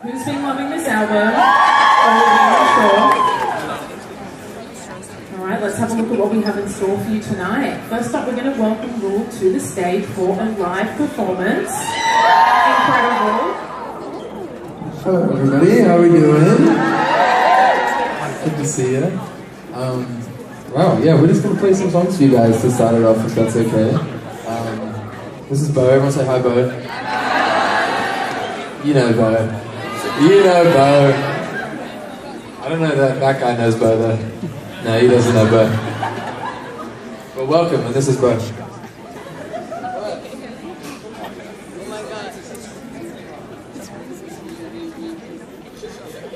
Who's been loving this album? Sure. Alright, let's have a look at what we have in store for you tonight. First up, we're going to welcome Ruel to the stage for a live performance. Incredible. Hello everybody, how are we doing? Good to see you. Wow, yeah, we're just going to play some songs for you guys to start it off, if that's okay. This is Bo. Everyone say hi, Bo. You know Bo. You know Bo. I don't know that guy knows Bo though. No, he doesn't know Bo. But welcome, and this is Bo.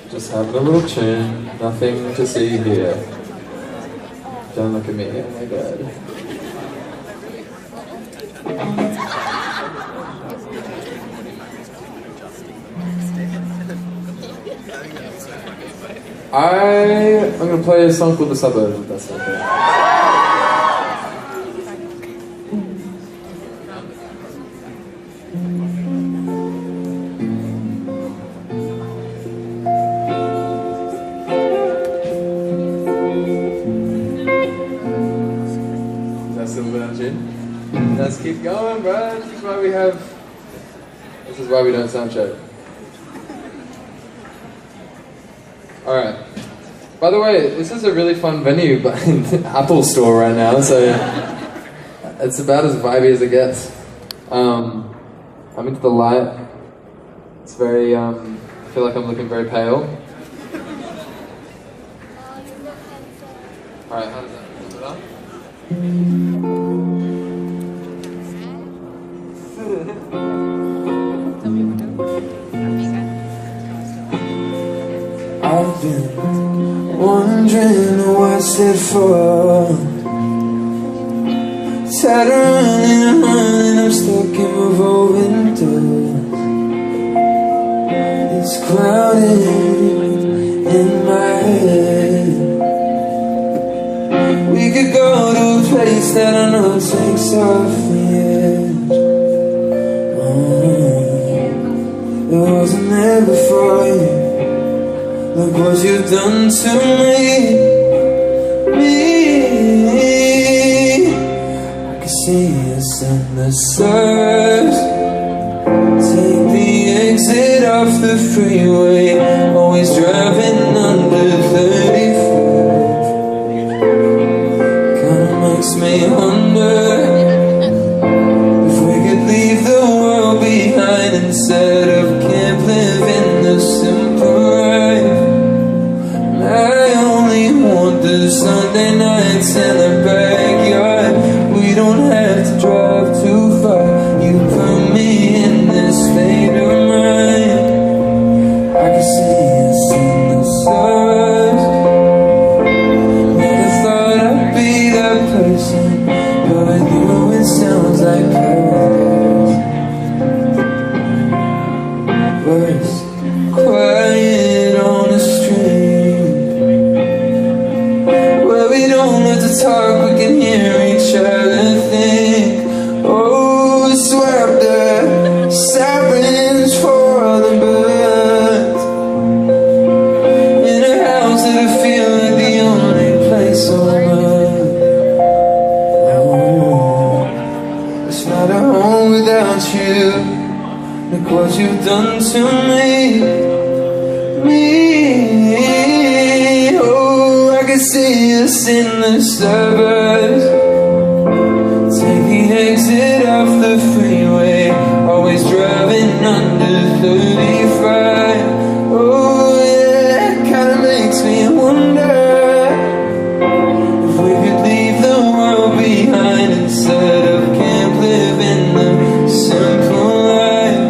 Just having a little tune, nothing to see here. Don't look at me, oh my god. I'm going to play a song called The Suburbs, if that's okay. Is that still the tune? Let's keep going, bro. This is why we don't sound check. Alright. By the way, this is a really fun venue in Apple Store right now, so it's about as vibey as it gets. I'm into the light. It's very, I feel like I'm looking very pale. Alright, how does that put it up? I've been wondering what's it for. Tired of running, I'm stuck in revolving doors. It's crowded in my head. We could go to a place that I know takes off the edge. It wasn't there before you. Look what you've done to me. I can see us in the suburbs. Take the exit off the freeway. Always driving under 35. Kinda makes me wonder if we could leave the world behind instead of camp living the simple life. The Sunday nights in the backyard. We don't have to drive too far. You put me in this state of mind. I can see us in the suburbs. Never thought I'd be that person, but with you it sounds like paradise. Words quiet on the street. Talk, we can hear each other think. Oh, swear up the sirens for all the birds. In a house that I feel like the only place on earth. It's not a home without you. Look what you've done to me. See us in the suburbs. Take the exit off the freeway. Always driving under 35. Oh yeah, that kinda makes me wonder if we could leave the world behind instead of camp living the simple life.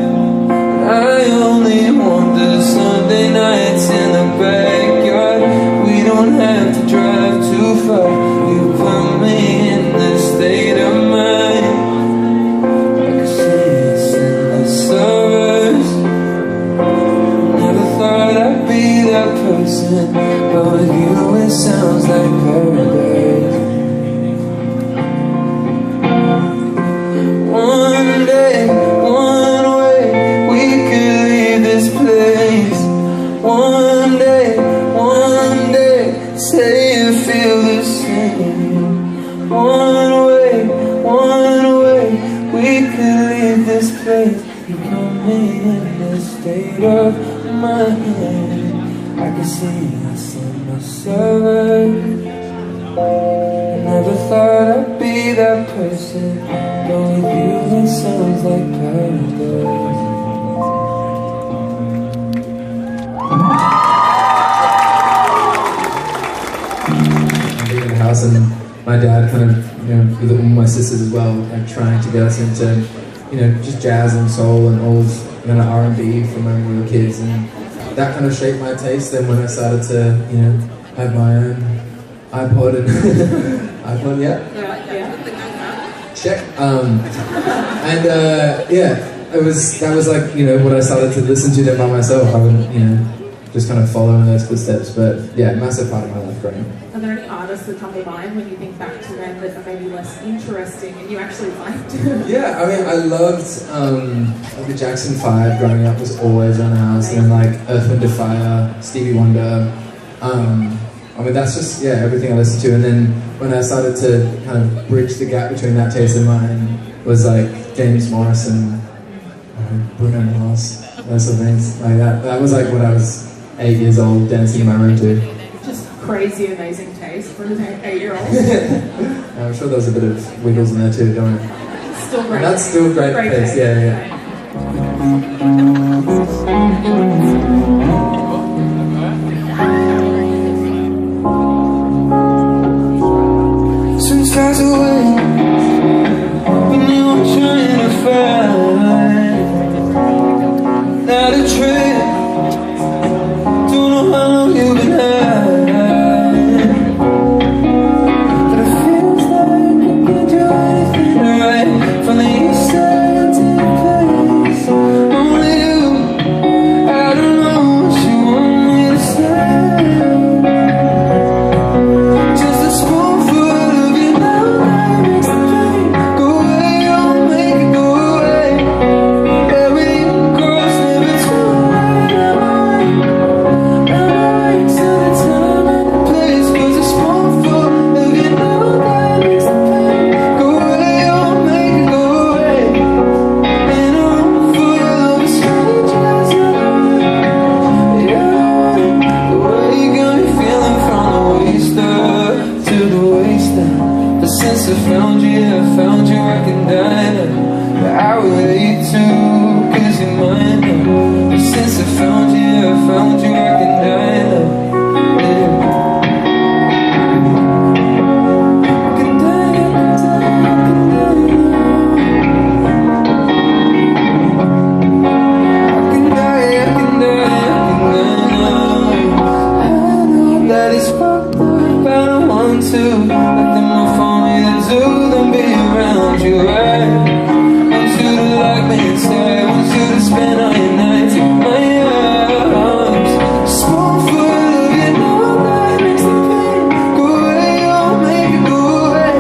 I only want the Sunday nights in the backyard. We don't have to drive too far. You put me in this state of mind. I can see us in the suburbs. Never thought I'd be that person, but with you it sounds like paradise. One day, one way, we could leave this place. of my hand. I can see us in the server. I never thought I'd be that person, but with you it sounds like paradise. In the house, and my dad kind of, with my sisters as well, like trying to get us into, just jazz and soul and old R&B from when we were kids, and that kind of shaped my taste. Then when I started to, have my own iPod and iPod, yeah, check, that was like what I started to listen to then by myself. I would just kind of follow in those footsteps. But yeah, massive part of my life growing up. Are there any artists that come to mind when you think back to them that are maybe less interesting and you actually liked? Yeah, I mean, I loved the Jackson 5 growing up was always around the house, and then like Earth, Wind & Fire, Stevie Wonder. I mean, that's just, everything I listened to. And then when I started to kind of bridge the gap between that taste and mine was like James Morrison, Bruno Mars, those sort of things like that. That was like when I was 8 years old, dancing in my room too. Just crazy, amazing taste for an 8-year-old. I'm sure there was a bit of Wiggles in there too, don't I? Still great. And that's still great taste, yeah. Skies away when you were trying to find not a trip. Don't know how long you've been high, but it feels like you can do anything right from the east side to the place. Only you, I don't know what you want me to say. Just a spoonful of you. Since I found you, I can die now. But I would hate to, 'cause you're mine now. But since I found you, I can die now. Yeah. I can die, I can die, I can die. I can die now. I know that it's fucked up, I don't want to let them off on me to do them be around you. I want you to like me inside, I want you to spend all your nights in my arms. A spoonful of you know that makes the pain go away, oh make it go away.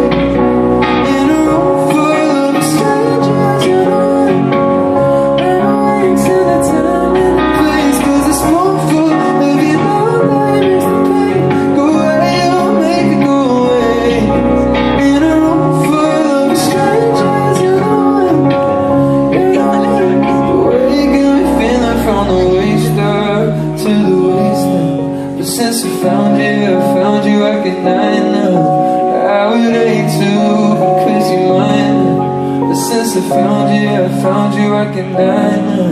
In a room full of strangers, you know I'm waiting till the time and the place. 'Cause a spoonful of you know that makes the pain go away, oh make it go away. In a room full of strangers, you know the way you got me feeling from the waist up to the waist now. But since I found you, I can die now. I would hate to, 'cause you're mine now. But since I found you, I can die now.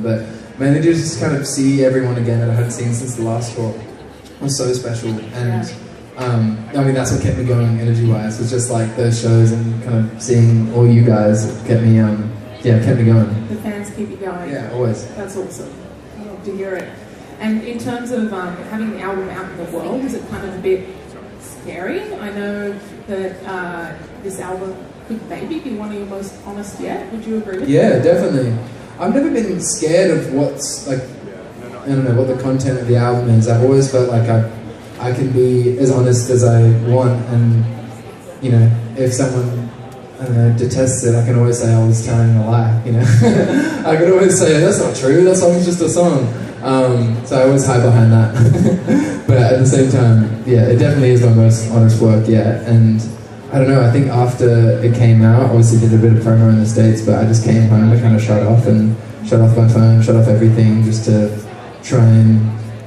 But mainly just kind of see everyone again that I hadn't seen since the last tour was so special, and I mean that's what kept me going energy-wise. It was just like those shows and kind of seeing all you guys kept me kept me going. The fans keep you going. Yeah, always. That's awesome. I love to hear it. And in terms of having the album out in the world, is it kind of a bit scary? I know that this album could maybe be one of your most honest yet. Would you agree with that? Yeah, definitely. I've never been scared of what's like, I don't know, what the content of the album is. I've always felt like I can be as honest as I want, and if someone detests it, I can always say I was telling a lie. I can always say that's not true. That song's just a song. So I always hide behind that. But at the same time, yeah, it definitely is my most honest work yet. And I don't know, I think after it came out, obviously did a bit of promo in the States, but I just came home and kind of shut off my phone, shut off everything, just to try and,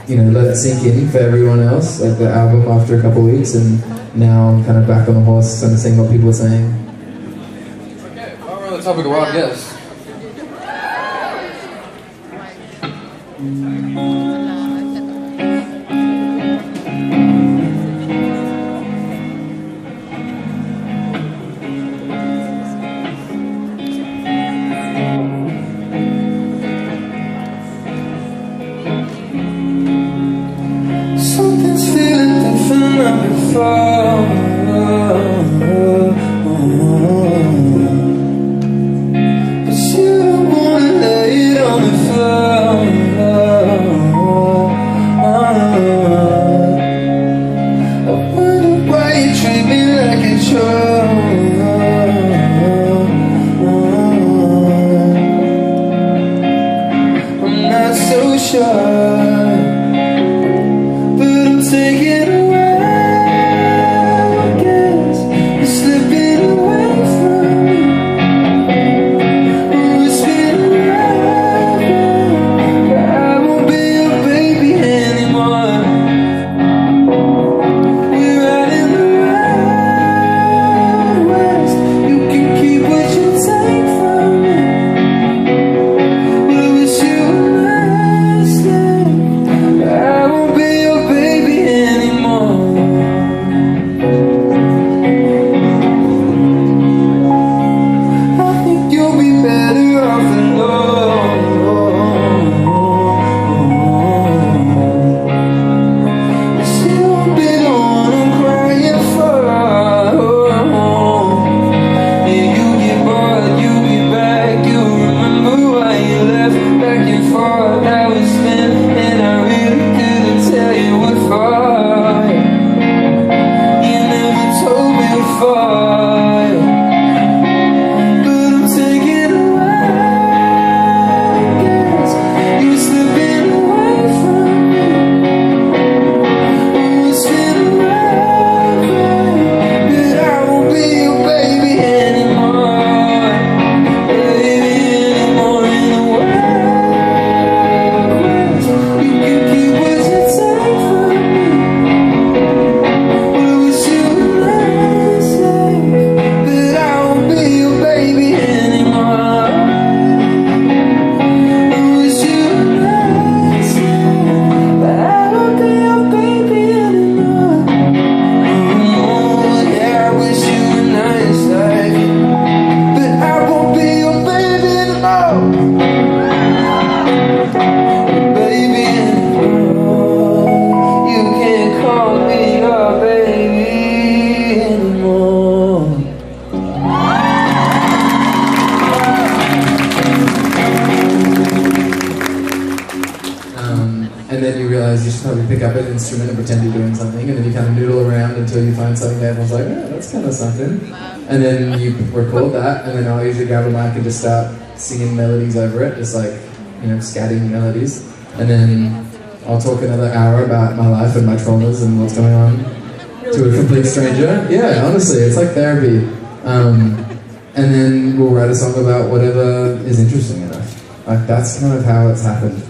you know, let it sink in for everyone else, like the album after a couple of weeks, and now I'm kind of back on the horse, kind of seeing what people are saying. Okay, while we're on the topic of wild guests. Something's feeling different than before. But you don't wanna lay it on the floor. I wonder why you treat me like a chore. I'm not so sure. Take it away, I guess you're slipping away from me. Oh, it's been a while, but I won't be your baby anymore. We're riding the Wild West. You can keep what you take from me. But I wish you were my slave. I won't be your baby anymore. I think you'll be better off alone. But she won't be the one I'm crying for. Yeah, you get bored, you get back. You remember why you left back and forth. I was spent and I really couldn't tell you what for. You never told me what for. But I'm taking a wild guess. You're slipping away from me. Oh, it's been a while, but I won't be your baby anymore. Baby anymore in the Wild West. You can keep what you take from me. But I wish you were my slave. But I won't be your baby anymore. I wish you were my slave. But I won't be your baby anymore. Oh, yeah, I wish you were nice like it. But I won't be your baby anymore. Baby anymore. You can't call me your baby anymore. And then you realize you should probably pick up an instrument and pretend you're doing something, and then you kind of noodle around until you find something that everyone's like, yeah, that's kind of something. And then you record that, and then I'll usually grab a mic and just start singing melodies over it, just like, you know, scatting melodies. And then I'll talk another hour about my life and my traumas and what's going on to a complete stranger. Yeah, honestly, it's like therapy. And then we'll write a song about whatever is interesting enough. Like, that's kind of how it's happened.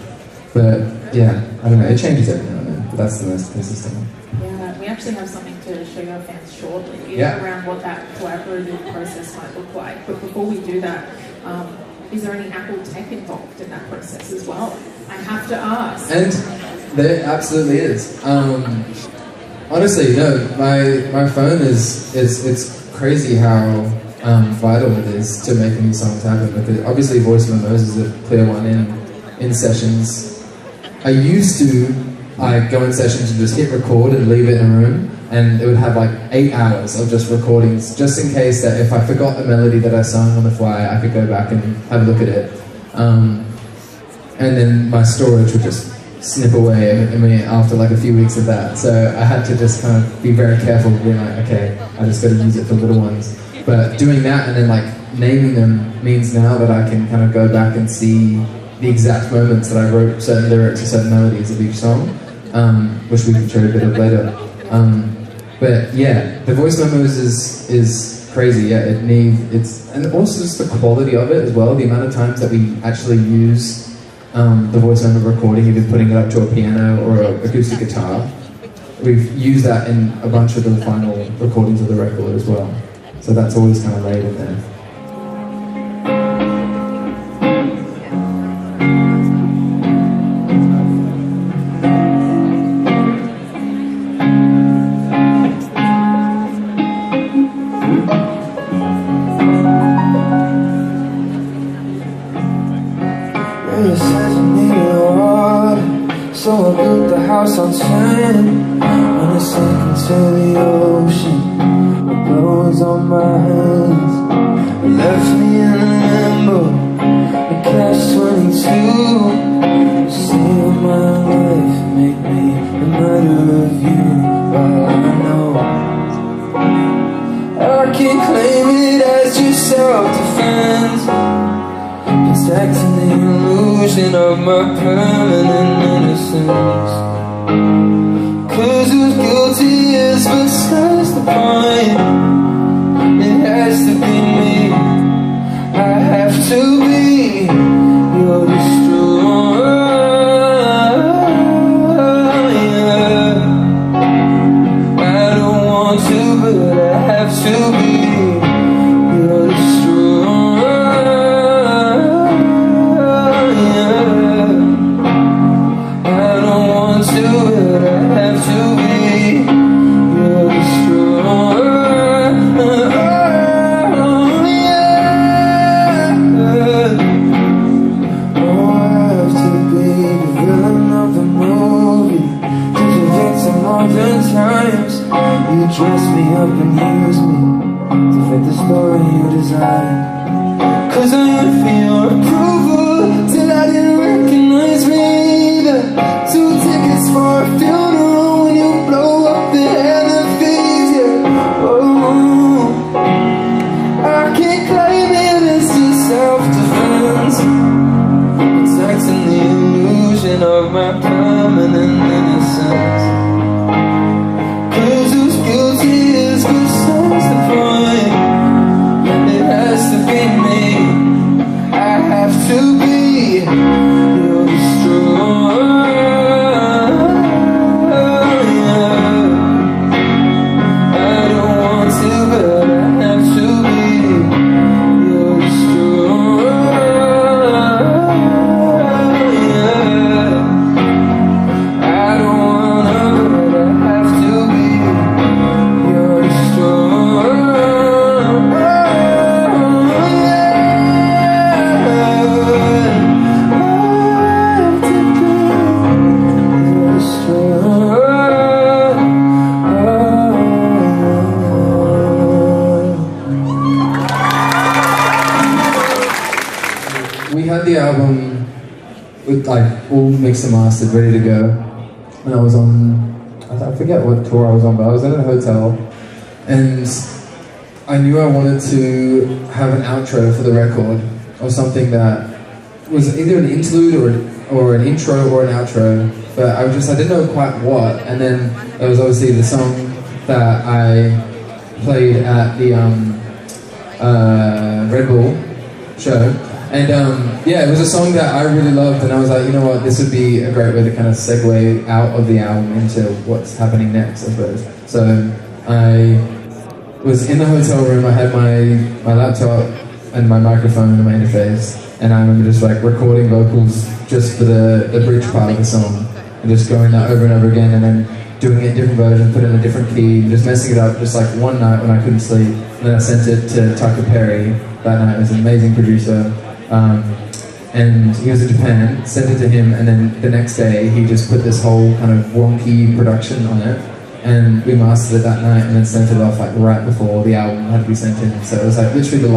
But yeah, I don't know, it changes every now and then, but that's the most consistent one. Yeah, we actually have something to show your fans shortly around what that collaborative process might look like. But before we do that, is there any Apple tech involved in that process as well? I have to ask. And there absolutely is. Honestly, no, my phone it's crazy how vital it is to making these songs happen. Because obviously, Voice of a Moses is a clear one in sessions. I used to go in sessions and just hit record and leave it in a room, and it would have like 8 hours of just recordings, just in case that if I forgot a melody that I sung on the fly, I could go back and have a look at it. And then my storage would just snip away after like a few weeks of that. So I had to just kind of be very careful, being like, okay, I just got to use it for little ones. But doing that and then like naming them means now that I can kind of go back and see the exact moments that I wrote certain lyrics or certain melodies of each song, which we can show a bit of later. But yeah, the voice memos is crazy. Yeah, and also just the quality of it as well. The amount of times that we actually use the voice memo recording, either putting it up to a piano or an acoustic guitar. We've used that in a bunch of the final recordings of the record as well. So that's always kind of laid in there. So I built the house on sand, and it sank into the ocean. What blows on my hands, it left me in a limbo, a catch-22. Save my life, make me a martyr of you. But I know I can't claim it as just self-defense, protecting the illusion of my permanent innocence. 'Cause who's guilty is besides the point. It has to be me, I have to be your destroyer. I don't want to, but I have to be your destroyer. Dress me up and use me to fit the story you design. 'Cause I am for your approval till I didn't recognize me either. 2 tickets for a funeral when you blow up the elevators, yeah. Oh, I can't claim it as just self-defense, protecting the illusion of my permanent innocence. To be your destroyer. I don't want to, but I have to be your destroyer. I don't wanna, but I have to be your destroyer. We had the album with like all mixed and mastered, ready to go. And I was on, I forget what tour I was on, but I was in a hotel, and I knew I wanted to have an outro for the record, or something that was either an interlude or an intro or an outro. But I didn't know quite what. And then there was obviously the song that I played at the Red Bull show. And yeah, it was a song that I really loved, and I was like, you know what, this would be a great way to kind of segue out of the album into what's happening next, I suppose. So I was in the hotel room, I had my laptop and my microphone and my interface, and I remember just like recording vocals just for the bridge part of the song, and just going that over and over again, and then doing it in different versions, put it in a different key, just messing it up just like one night when I couldn't sleep. And then I sent it to Tucker Perry that night. It was an amazing producer. And he was in Japan, sent it to him, and then the next day he just put this whole kind of wonky production on it, and we mastered it that night and then sent it off like right before the album had to be sent in. So it was like literally the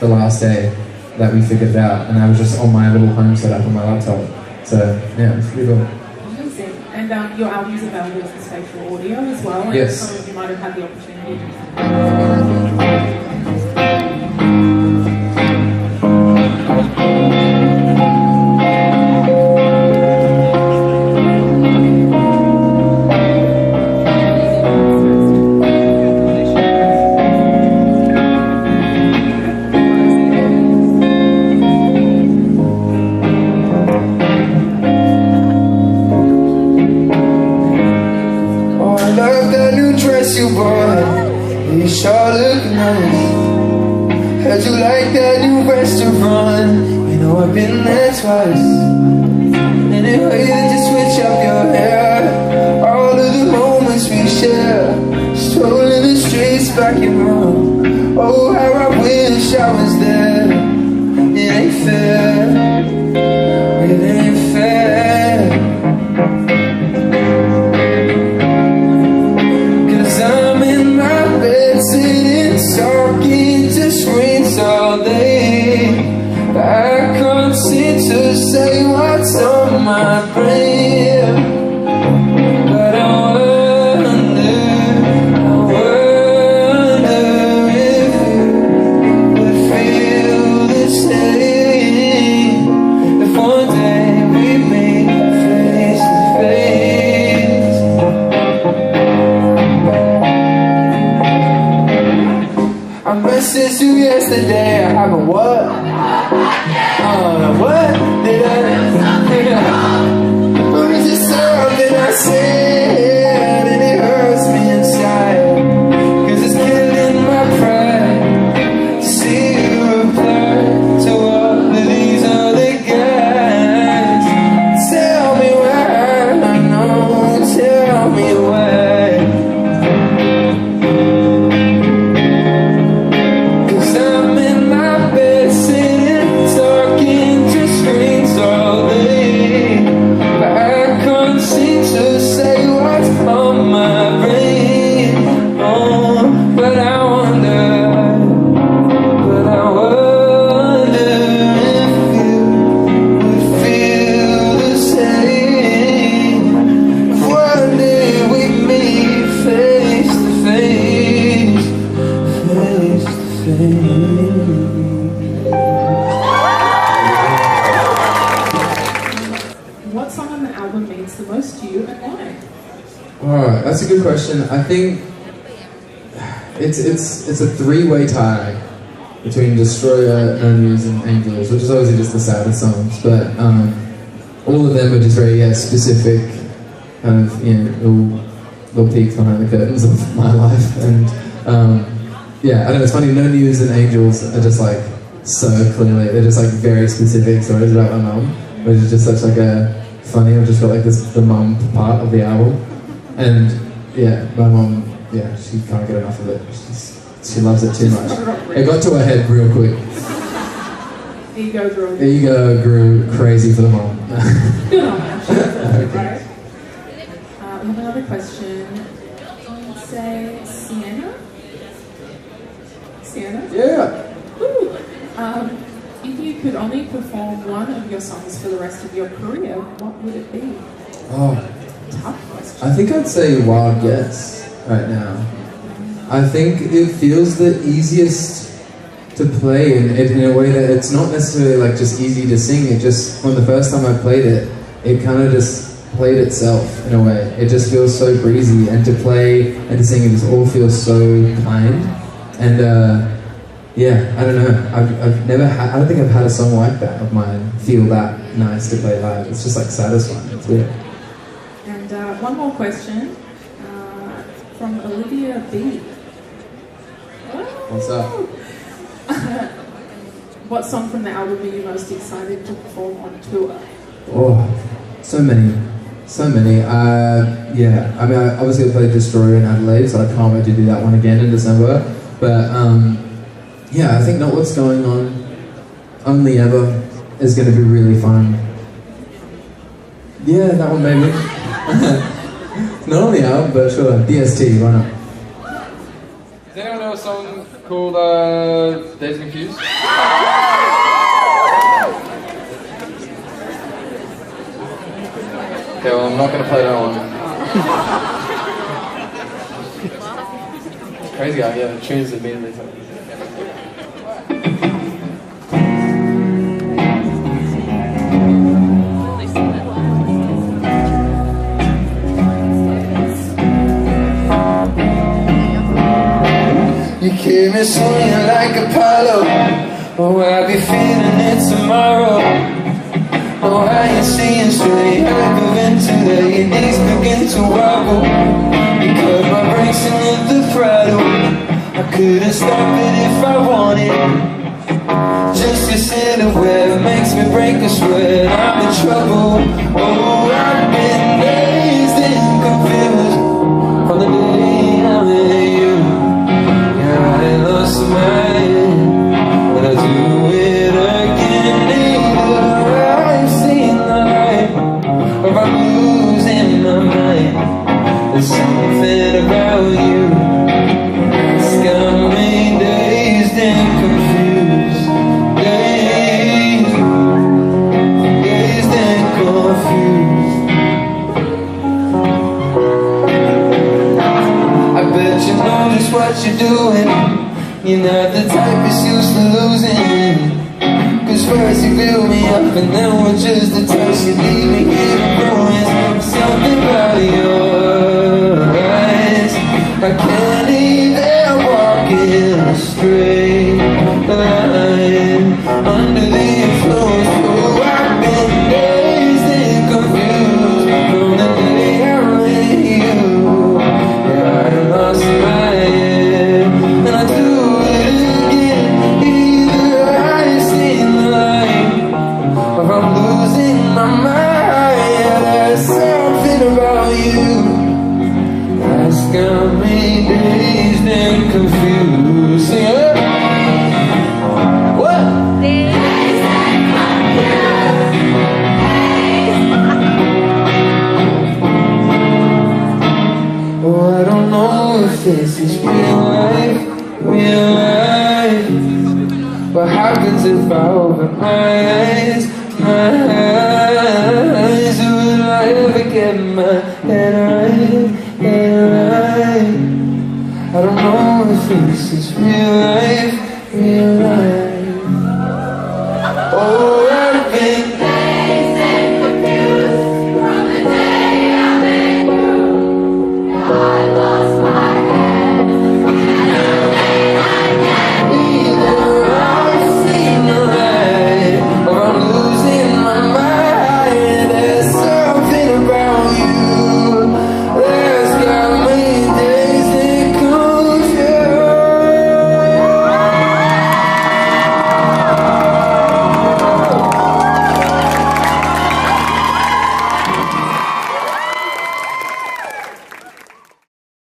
last day that we figured it out, and I was just on my little home setup on my laptop. So yeah, it was pretty cool. Amazing. And your album is available for spatial audio as well. And yes. Some of you might have had the opportunity to I've been there twice. Anyway, just switch up your hair. All of the moments we share, strolling the streets back in home. Oh, how I wish I was there. It ain't fair. It ain't fair. 'Cause I'm in my bed sitting talking to screens all day. I can't seem to say what's on my brain. But I wonder if you would feel the same if one day we meet face to face. I messaged you yesterday, I haven't what? What did I or is it something I said and it hurts me inside? 'Cause it's killing my pride to see you reply to all of these other guys. Tell me why, no, tell me why. 'Cause I'm in my bed sitting talking to screens all day. But I can't seem to say what's on my brain. Oh, but I wonder if you would feel the same if one day we meet face to face, face to face. What song on the album means the most to you and why? Alright, that's a good question. I think it's a three-way tie between Destroyer, No News and Angels, which is obviously just the saddest songs, but all of them are just very specific kind of, little peeks behind the curtains of my life. And I don't know, it's funny, No News and Angels are just like so clearly, they're just like very specific stories about my mum, which is just such like a funny. I've just got like the mum part of the album, and my mum, she can't get enough of it. She loves it too much. It got to her head real quick. Ego grew crazy for the mum. Good on her. She deserves it, right? We have another question. Let's say Sienna. Sienna. Yeah. Woo. If you could only perform one of your songs for the rest of your career, what would it be? Oh, Tough question. I think I'd say Wild Guess right now. I think it feels the easiest to play in a way that it's not necessarily like just easy to sing. It just, from the first time I played it, it kind of just played itself in a way. It just feels so breezy, and to play and to sing it just all feels so kind. And I don't know. I've never had. I don't think I've had a song like that of mine feel that nice to play live. It's just like satisfying. It's weird. And one more question from Olivia B. What's up? What song from the album are you most excited to perform on tour? Oh, so many. I mean, I obviously played Destroyer in Adelaide, so I can't wait to do that one again in December. But I think Not What's Going On, Only Ever is going to be really fun. Yeah, that one maybe. Not on the album, but sure. DST, why not? Does anyone know a song called Days Confused? Okay, well, I'm not going to play that one. Crazy guy, the tunes immediately. You keep me swinging like Apollo. Oh, I'll be feeling it tomorrow. Oh, I ain't seeing straight. I move into the your knees begin to wobble. You cut my brakes and hit the throttle. I couldn't stop it if I wanted. Just 'cause silhouette makes me break a sweat. I'm in trouble. Oh, I've been dazed and confused from the day I met you. Yeah, I lost my head, and I do it again. Either I've seen the light, or I'm losing my mind. There's something about you that's got me dazed and confused. Dazed and confused. I bet you know just what you're doing. You're not the type that's used to losing. Cause first you build me up, and then with just a touch you leave me here in ruins. Something about your eyes, I can't even walk in a straight line under the influence. Oh, I've been dazed and confused from the day I met you. Yeah, I lost my head, and I do it again. Either I've seen the light, or I'm losing my mind. Yeah, there's something about you that's got me dazed and confused. Sing it. What? Dazed and confused. Oh, I don't know if this is real life, real life. What happens if I open my